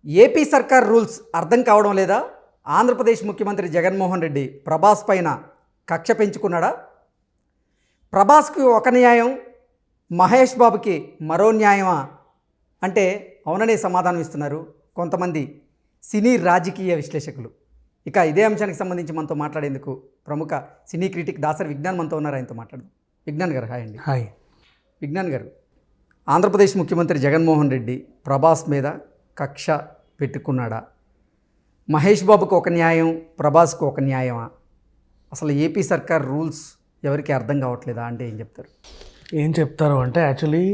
AP సర్కార్ rules అర్థం కావడం లేదా? ఆంధ్రప్రదేశ్ ముఖ్యమంత్రి జగన్మోహన్ రెడ్డి ప్రభాస్ పైన కక్ష పెంచుకున్నాడా? ప్రభాస్కి ఒక న్యాయం, మహేష్ బాబుకి మరో న్యాయమా అంటే అవుననే సమాధానం ఇస్తున్నారు కొంతమంది సినీ రాజకీయ విశ్లేషకులు. ఇక ఇదే అంశానికి సంబంధించి మనతో మాట్లాడేందుకు ప్రముఖ సినీ క్రిటిక్ దాసరి విజ్ఞాన్ మనతో ఉన్నారు. ఆయనతో మాట్లాడదాం. విజ్ఞాన్ గారు, హాయ్ అండి. హాయ్. విజ్ఞాన్ గారు, ఆంధ్రప్రదేశ్ ముఖ్యమంత్రి జగన్మోహన్ రెడ్డి ప్రభాస్ మీద కక్ష పెట్టుకున్నాడా? మహేష్ బాబుకు ఒక న్యాయం, ప్రభాస్కు ఒక న్యాయమా? అసలు ఏపీ సర్కార్ రూల్స్ ఎవరికి అర్థం కావట్లేదా అంటే ఏం చెప్తారు? ఏం చెప్తారు అంటే యాక్చువల్లీ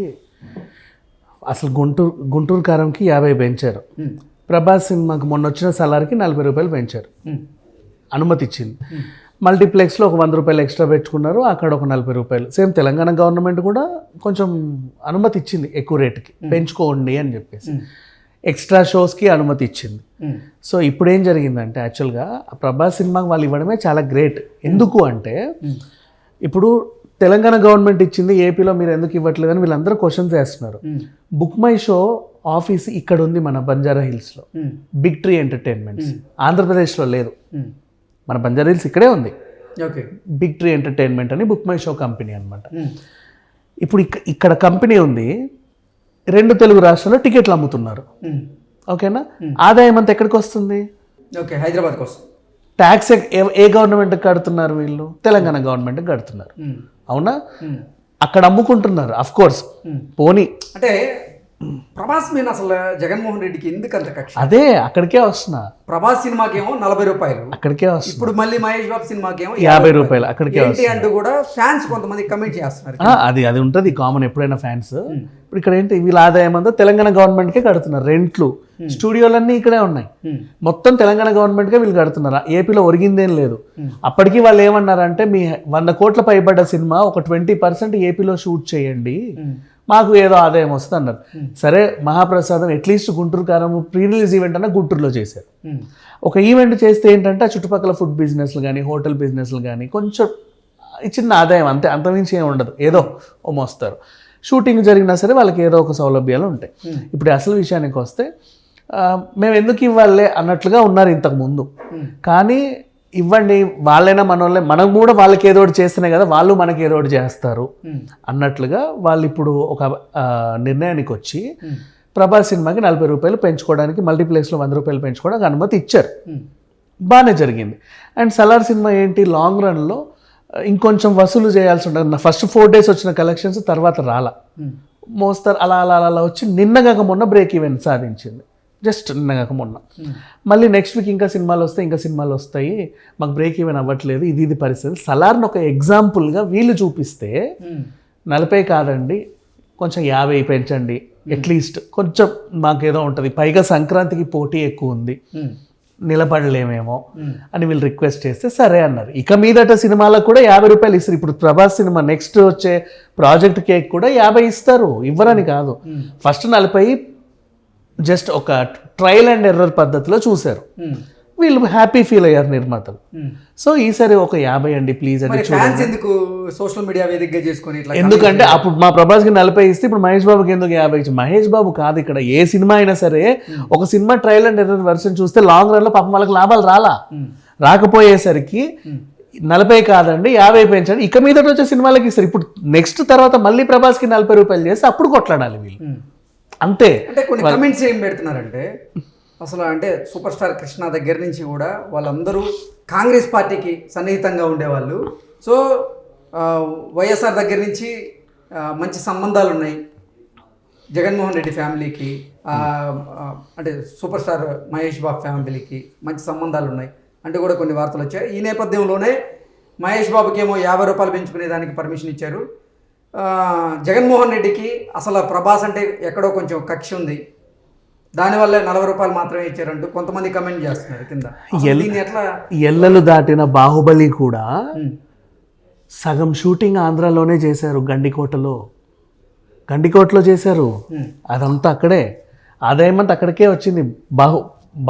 అసలు గుంటూరు కారంకి 50 పెంచారు. ప్రభాస్ సినిమాకి మొన్న వచ్చిన సలార్కి 40 రూపాయలు పెంచారు, అనుమతి ఇచ్చింది. మల్టీప్లెక్స్లో ఒక 100 రూపాయలు ఎక్స్ట్రా పెట్టుకున్నారు, అక్కడ ఒక 40 రూపాయలు. సేమ్ తెలంగాణ గవర్నమెంట్ కూడా కొంచెం అనుమతి ఇచ్చింది, ఎక్కువ రేటుకి పెంచుకోండి అని చెప్పేసి ఎక్స్ట్రా షోస్కి అనుమతి ఇచ్చింది. సో ఇప్పుడు ఏం జరిగిందంటే యాక్చువల్గా ప్రభాస్ సినిమాకి వాళ్ళు ఇవ్వడమే చాలా గ్రేట్. ఎందుకు అంటే ఇప్పుడు తెలంగాణ గవర్నమెంట్ ఇచ్చింది, ఏపీలో మీరు ఎందుకు ఇవ్వట్లేదని వీళ్ళందరూ క్వశ్చన్స్ వేస్తున్నారు. బుక్ మై షో ఆఫీస్ ఇక్కడ ఉంది మన బంజారా హిల్స్లో, బిగ్ ట్రీ ఎంటర్టైన్మెంట్స్. ఆంధ్రప్రదేశ్లో లేదు, మన బంజారా హిల్స్ ఇక్కడే ఉంది. ఓకే, బిగ్ ట్రీ ఎంటర్టైన్మెంట్ అని బుక్ మై షో కంపెనీ అనమాట. ఇప్పుడు ఇక్కడ కంపెనీ ఉంది, 2 తెలుగు రాష్ట్రాల్లో టికెట్లు అమ్ముతున్నారు. ఓకేనా, ఆదాయం అంతా ఎక్కడికి వస్తుంది? ఓకే, హైదరాబాద్కి వస్తుంది. ట్యాక్స్ ఏ గవర్నమెంట్కి కడుతున్నారు? వీళ్ళు తెలంగాణ గవర్నమెంట్కి కడుతున్నారు. అవునా? అక్కడ అమ్ముకుంటున్నారు. అఫ్ కోర్స్ పోనీ అంటే ప్రభాస్ మీద అసలు జగన్మోహన్ రెడ్డికి ఎందుకు అంత కక్ష? అదే అక్కడికే వస్తున్నా. ప్రభాస్ సినిమాకేమో 40 రూపాయలు, అక్కడికే వస్తున్నా. ఇప్పుడు మళ్ళీ మహేష్ బాబు సినిమాకేమో 50 రూపాయలు, అక్కడికే ఏంటి అంటూ కూడా ఫ్యాన్స్ కొంతమంది కమెంట్ చేస్తున్నారు. అది ఉంటుంది కామన్ ఎప్పుడైనా ఫ్యాన్స్. ఇప్పుడు ఇక్కడ ఏంటి, వీళ్ళ ఆదాయం అంతా తెలంగాణ గవర్నమెంట్కే కడుతున్నారు. రెంట్లు, స్టూడియోలన్నీ ఇక్కడే ఉన్నాయి, మొత్తం తెలంగాణ గవర్నమెంట్కే వీళ్ళు కడుతున్నారు. ఏపీలో ఒరిగిందేం లేదు. అప్పటికి వాళ్ళు ఏమన్నారంటే మీ 100 కోట్ల పైబడ్డ సినిమా ఒక 20% ఏపీలో షూట్ చేయండి, మాకు ఏదో ఆదాయం వస్తుంది అన్నారు. సరే, మహాప్రసాదం అట్లీస్ట్ గుంటూరు కారం ప్రీ రిలీజ్ ఈవెంట్ అన్న గుంటూరులో చేశారు. ఒక ఈవెంట్ చేస్తే ఏంటంటే ఆ చుట్టుపక్కల ఫుడ్ బిజినెస్లు కానీ హోటల్ బిజినెస్లు కానీ కొంచెం చిన్న ఆదాయం, అంతే, అంతమించి ఏమి ఉండదు, ఏదో ఓ మోస్తారు. షూటింగ్ జరిగినా సరే వాళ్ళకి ఏదో ఒక సౌలభ్యాలు ఉంటాయి. ఇప్పుడు అసలు విషయానికి వస్తే మేము ఎందుకు ఇవ్వాలే అన్నట్లుగా ఉన్నారు ఇంతకుముందు. కానీ ఇవ్వండి, వాళ్ళైనా మనోళ్ళే, మనం కూడా వాళ్ళకి ఏదో ఒకటి చేస్తేనే కదా వాళ్ళు మనకి ఏదో ఒకటి చేస్తారు అన్నట్లుగా వాళ్ళు ఇప్పుడు ఒక నిర్ణయానికి వచ్చి ప్రభాస్ సినిమాకి 40 రూపాయలు పెంచుకోవడానికి, మల్టీప్లెక్స్లో 100 రూపాయలు పెంచుకోవడానికి అనుమతి ఇచ్చారు. బాగానే జరిగింది. అండ్ సలార్ సినిమా ఏంటి, లాంగ్ రన్లో ఇంకొంచెం వసూలు చేయాల్సి ఉంటుంది. ఫస్ట్ 4 days వచ్చిన కలెక్షన్స్ తర్వాత రాలా, మోస్తారు, అలా అలా అలా వచ్చి నిన్నగాక మొన్న బ్రేక్ ఈవెన్ సాధించింది. జస్ట్ నిన్నగాక మొన్న. మళ్ళీ నెక్స్ట్ వీక్ ఇంకా సినిమాలు వస్తాయి, మాకు బ్రేక్ ఈవెన్ అవ్వట్లేదు, ఇది పరిస్థితి. సలార్ని ఒక ఎగ్జాంపుల్గా వీళ్ళు చూపిస్తే 40 కాదండి, కొంచెం 50 పెంచండి అట్లీస్ట్, కొంచెం మాకేదో ఉంటుంది. పైగా సంక్రాంతికి పోటీ ఎక్కువ ఉంది, నిలబడలేమేమో అని వీళ్ళు రిక్వెస్ట్ చేస్తే సరే అన్నారు. ఇక మీదట సినిమాలకు కూడా 50 రూపాయలు ఇస్తారు. ఇప్పుడు ప్రభాస్ సినిమా నెక్స్ట్ వచ్చే ప్రాజెక్ట్ కేక్ కూడా 50 ఇస్తారు, ఇవ్వరని కాదు. ఫస్ట్ 40 జస్ట్ ఒక ట్రయల్ అండ్ ఎర్రర్ పద్ధతిలో చూశారు. వీళ్ళు హ్యాపీ ఫీల్ అయ్యారు నిర్మాతలు. సో ఈసారి ఒక 50 అండి ప్లీజ్ అని చూడండి. సోషల్ మీడియా వేదికగా చేసుకొని, ఎందుకంటే అప్పుడు మా ప్రభాస్కి 40 ఇస్తే ఇప్పుడు మహేష్ బాబుకి ఎందుకు 50 ఇచ్చి? మహేష్ బాబు కాదు ఇక్కడ, ఏ సినిమా అయినా సరే ఒక cinema trial and error version చూస్తే లాంగ్ రన్ లో పాపం వాళ్ళకి లాభాలు రాకపోయేసరికి 40 కాదండి 50 పెంచండి, ఇక మీద వచ్చే సినిమాలకి ఇస్తారు. ఇప్పుడు నెక్స్ట్ తర్వాత మళ్ళీ ప్రభాస్కి 40 రూపాయలు చేస్తే అప్పుడు కొట్లాడాలి వీళ్ళు, అంతే. అంటే కొన్ని కమెంట్స్ ఏం పెడుతున్నారంటే అసలు అంటే సూపర్ స్టార్ కృష్ణ దగ్గర నుంచి కూడా వాళ్ళందరూ కాంగ్రెస్ పార్టీకి సన్నిహితంగా ఉండేవాళ్ళు. సో వైఎస్ఆర్ దగ్గర నుంచి మంచి సంబంధాలు ఉన్నాయి జగన్మోహన్ రెడ్డి ఫ్యామిలీకి, అంటే సూపర్ స్టార్ మహేష్ బాబు ఫ్యామిలీకి మంచి సంబంధాలు ఉన్నాయి అంటే కూడా కొన్ని వార్తలు వచ్చాయి. ఈ నేపథ్యంలోనే మహేష్ బాబుకి ఏమో 50 రూపాయలు పెంచుకునేదానికి పర్మిషన్ ఇచ్చారు. జగన్మోహన్ రెడ్డికి అసలు ప్రభాస్ అంటే ఎక్కడో కొంచెం కక్ష ఉంది, దానివల్ల 40 రూపాయలు మాత్రమే ఇచ్చారంటూ కొంతమంది కమెంట్ చేస్తున్నారు కింద. ఎట్లా ఎల్లలు దాటిన బాహుబలి కూడా సగం షూటింగ్ ఆంధ్రాలోనే చేశారు, గండికోటలో చేశారు. అదంతా అక్కడే, ఆదాయం అంతా అక్కడికే వచ్చింది.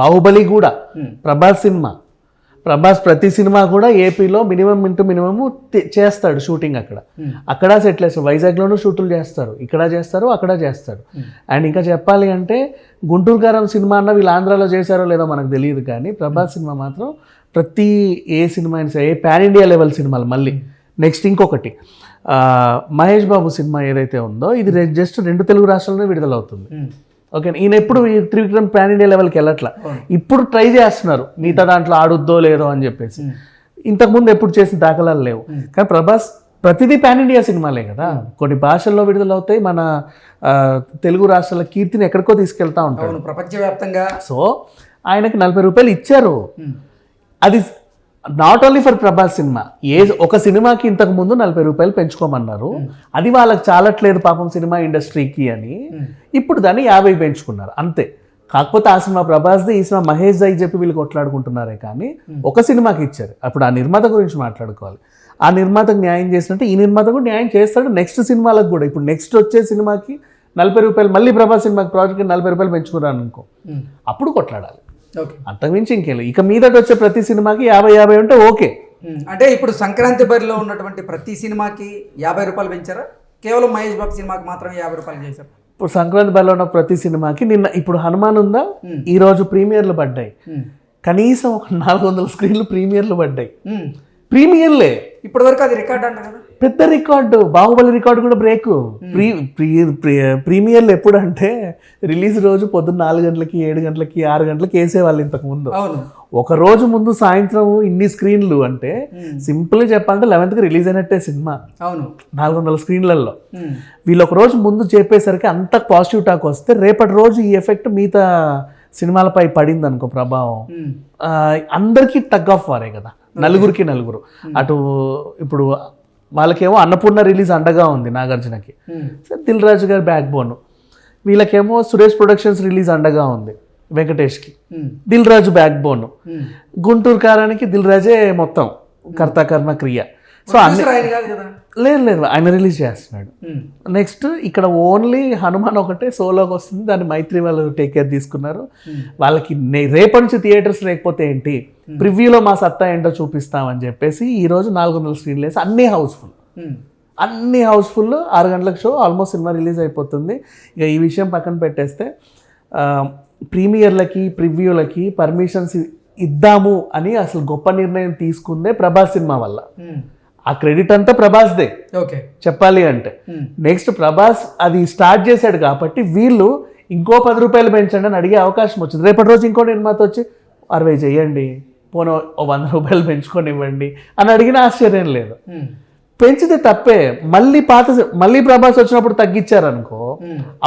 బాహుబలి కూడా ప్రభాస్ సినిమా ప్రభాస్ ప్రతి సినిమా కూడా ఏపీలో మినిమం చేస్తాడు షూటింగ్ అక్కడ సెటిల్ చేస్తారు. వైజాగ్లోనూ షూటులు చేస్తారు, ఇక్కడ చేస్తారు, అక్కడ చేస్తారు. అండ్ ఇంకా చెప్పాలి అంటే గుంటూరు కారం సినిమా అన్న వీళ్ళు ఆంధ్రాలో చేశారో లేదో మనకు తెలియదు, కానీ ప్రభాస్ సినిమా మాత్రం ప్రతి ఏ సినిమా అయినా సరే, ఏ పాన్ ఇండియా లెవెల్ సినిమాలు. మళ్ళీ నెక్స్ట్ ఇంకొకటి మహేష్ బాబు సినిమా ఏదైతే ఉందో ఇది జస్ట్ 2 తెలుగు రాష్ట్రాల్లోనే విడుదలవుతుంది. ఓకే, ఈయన ఎప్పుడు ఈ త్రివిక్రమ్ పాన్ ఇండియా లెవెల్కి వెళ్ళట్లా, ఇప్పుడు ట్రై చేస్తున్నారు మిగతా దాంట్లో ఆడుద్దో లేదో అని చెప్పేసి. ఇంతకుముందు ఎప్పుడు చేసిన దాఖలాలు లేవు, కానీ ప్రభాస్ ప్రతిదీ పాన్ ఇండియా సినిమాలే కదా, కొన్ని భాషల్లో విడుదలవుతాయి, మన తెలుగు రాష్ట్రాల కీర్తిని ఎక్కడికో తీసుకెళ్తా ఉంటాడు ప్రపంచవ్యాప్తంగా. సో ఆయనకి 40 రూపాయలు ఇచ్చారు. అది not only for Prabhas cinema, ఒక సినిమాకి ఇంతకు ముందు 40 రూపాయలు పెంచుకోమన్నారు, అది వాళ్ళకి చాలట్లేదు పాపం సినిమా ఇండస్ట్రీకి అని ఇప్పుడు దాన్ని 50 పెంచుకున్నారు అంతే. కాకపోతే ఆ సినిమా ప్రభాస్ది, ఈ సినిమా మహేష్ అని చెప్పి వీళ్ళు కొట్లాడుకుంటున్నారే కానీ ఒక సినిమాకి ఇచ్చారు. అప్పుడు ఆ నిర్మాత గురించి మాట్లాడుకోవాలి. ఆ నిర్మాతకు న్యాయం చేసినట్టు ఈ నిర్మాత కూడా న్యాయం చేస్తాడు నెక్స్ట్ సినిమాలకు కూడా. ఇప్పుడు నెక్స్ట్ వచ్చే సినిమాకి 40 రూపాయలు, మళ్ళీ ప్రభాస్ సినిమాకి ప్రాజెక్ట్కి 40 రూపాయలు పెంచుకున్నాను అనుకో, అప్పుడు కొట్లాడాలి. అంతకుమించి ఇంకేం. ఇక మీదట వచ్చే ప్రతి సినిమాకి 50 ఉంటే ఓకే. అంటే ఇప్పుడు సంక్రాంతి బరిలో ఉన్నటువంటి ప్రతి సినిమాకి 50 రూపాయలు పెంచారా, కేవలం మహేష్ బాబు సినిమాకి మాత్రమే 50 రూపాయలు చేశారు? ఇప్పుడు సంక్రాంతి బరిలో ఉన్న ప్రతి సినిమాకి ఇప్పుడు హనుమాన్ ఉందా, ఈ రోజు ప్రీమియర్లు పడ్డాయి, కనీసం ఒక 400 స్క్రీన్లు ప్రీమియర్లు పడ్డాయి. ప్రీమియర్లే ఇప్పటి వరకు అది రికార్డ్ అంట కదా, పెద్ద రికార్డు. బాహుబలి రికార్డు కూడా బ్రేక్. ప్రీమియర్లు ఎప్పుడంటే రిలీజ్ రోజు పొద్దున్న 4 గంటలకి 7 గంటలకి 6 గంటలకి వేసేవాళ్ళు ఇంతకు ముందు. ఒక రోజు ముందు సాయంత్రం ఇన్ని స్క్రీన్లు అంటే సింపుల్గా చెప్పాలంటే 11th రిలీజ్ అయినట్టే సినిమా. 400 స్క్రీన్లలో వీళ్ళు ఒక రోజు ముందు చెప్పేసరికి అంత పాజిటివ్ టాక్ వస్తే రేపటి రోజు ఈ ఎఫెక్ట్ మిగతా సినిమాలపై పడింది అనుకో ప్రభావం, అందరికీ టగ్ ఆఫ్ వారే కదా, నలుగురికి నలుగురు. అటు ఇప్పుడు వాళ్ళకేమో అన్నపూర్ణ రిలీజ్ అండగా ఉంది నాగార్జునకి, దిల్ రాజు గారి బ్యాక్ బోన్. వీళ్ళకేమో సురేష్ ప్రొడక్షన్స్ రిలీజ్ అండగా ఉంది వెంకటేష్కి, దిల్ రాజు బ్యాక్ బోన్. గుంటూరు కారానికి దిల్ రాజే మొత్తం కర్త కర్మ క్రియ. సో లేదు ఆయన రిలీజ్ చేస్తున్నాడు. నెక్స్ట్ ఇక్కడ ఓన్లీ హనుమాన్ ఒకటే సోలోకి వస్తుంది, దాన్ని మైత్రి వాళ్ళు టేక్ కేర్ తీసుకున్నారు. వాళ్ళకి రేపటి నుంచి థియేటర్స్ లేకపోతే ఏంటి, ప్రివ్యూలో మా సత్తా ఏంటో చూపిస్తామని చెప్పేసి ఈరోజు 400 స్క్రీన్లు వేసి అన్నీ హౌస్ఫుల్ 6 గంటలకు షో ఆల్మోస్ట్ సినిమా రిలీజ్ అయిపోతుంది. ఇక ఈ విషయం పక్కన పెట్టేస్తే ప్రీమియర్లకి ప్రివ్యూలకి పర్మిషన్స్ ఇద్దాము అని అసలు గొప్ప నిర్ణయం తీసుకుందే ప్రభాస్ సినిమా వల్ల. ఆ క్రెడిట్ అంతా ప్రభాస్దే చెప్పాలి అంటే. నెక్స్ట్ ప్రభాస్ అది స్టార్ట్ చేశాడు కాబట్టి వీళ్ళు ఇంకో 10 రూపాయలు పెంచండి అని అడిగే అవకాశం వచ్చింది. రేపటి రోజు ఇంకో నిర్మాత వచ్చి 60 చేయండి, పోను 100 రూపాయలు పెంచుకొని ఇవ్వండి అని అడిగిన ఆశ్చర్యం లేదు. పెంచితే తప్పే. మళ్ళీ ప్రభాస్ వచ్చినప్పుడు తగ్గించారనుకో,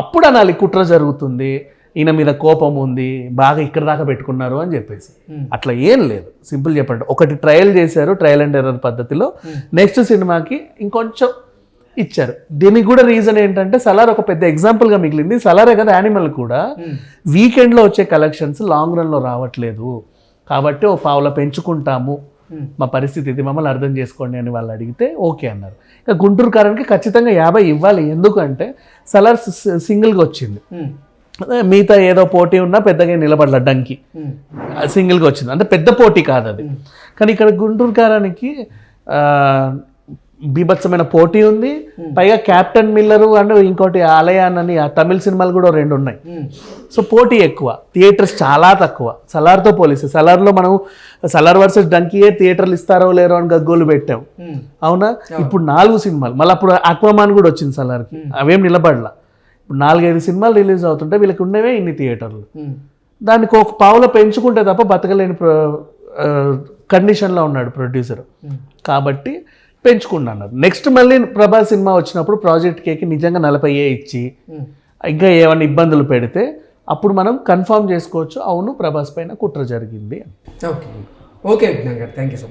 అప్పుడు అనాలి కుట్ర జరుగుతుంది, ఈయన మీద కోపం ఉంది, బాగా ఇక్కడ దాకా పెట్టుకున్నారు అని చెప్పేసి. అట్లా ఏం లేదు, సింపుల్ చెప్పండి. ఒకటి ట్రయల్ చేశారు, ట్రయల్ అండ్ ఎర్రర్ పద్ధతిలో. నెక్స్ట్ సినిమాకి ఇంకొంచెం ఇచ్చారు. దీనికి కూడా రీజన్ ఏంటంటే సలార్ ఒక పెద్ద ఎగ్జాంపుల్గా మిగిలింది. సలారే కదా యానిమల్ కూడా వీకెండ్లో వచ్చే కలెక్షన్స్ లాంగ్ రన్లో రావట్లేదు కాబట్టి ఓ పావులా పెంచుకుంటాము, మా పరిస్థితి ఇది, మమ్మల్ని అర్థం చేసుకోండి అని వాళ్ళు అడిగితే ఓకే అన్నారు. ఇక గుంటూరు కారానికి ఖచ్చితంగా 50 ఇవ్వాలి, ఎందుకంటే సలార్ సింగిల్గా వచ్చింది, మిగతా ఏదో పోటీ ఉన్నా పెద్దగా నిలబడల, డంకి సింగిల్గా వచ్చింది, అంటే పెద్ద పోటీ కాదు అది. కానీ ఇక్కడ గుంటూరు కారానికి బీభత్సమైన పోటీ ఉంది. పైగా క్యాప్టెన్ మిల్లరు అండ్ ఇంకోటి ఆలయాన్ అని ఆ తమిళ సినిమాలు కూడా 2 ఉన్నాయి. సో పోటీ ఎక్కువ, థియేటర్స్ చాలా తక్కువ సలార్తో పోలిస్తే. సలార్లో మనం సలార్ వర్సెస్ డంకీయే థియేటర్లు ఇస్తారో లేరో అని గగ్గోలు పెట్టాం, అవునా? ఇప్పుడు 4 సినిమాలు, మళ్ళీ అప్పుడు అక్వామాన్ కూడా వచ్చింది సలార్కి, అవేం నిలబడలా. ఇప్పుడు 4-5 సినిమాలు రిలీజ్ అవుతుంటే వీళ్ళకి ఉండేవే ఇన్ని థియేటర్లు. దానికి ఒక పావులో పెంచుకుంటే తప్ప బతకలేని కండిషన్లో ఉన్నాడు ప్రొడ్యూసర్, కాబట్టి పెంచుకున్నారు. నెక్స్ట్ మళ్ళీ ప్రభాస్ సినిమా వచ్చినప్పుడు ప్రాజెక్ట్ కేకి నిజంగా 40 ఇచ్చి ఇంకా ఏమైనా ఇబ్బందులు పెడితే అప్పుడు మనం కన్ఫర్మ్ చేసుకోవచ్చు, అవును ప్రభాస్ పైన కుట్ర జరిగింది. Okay, thank you so much.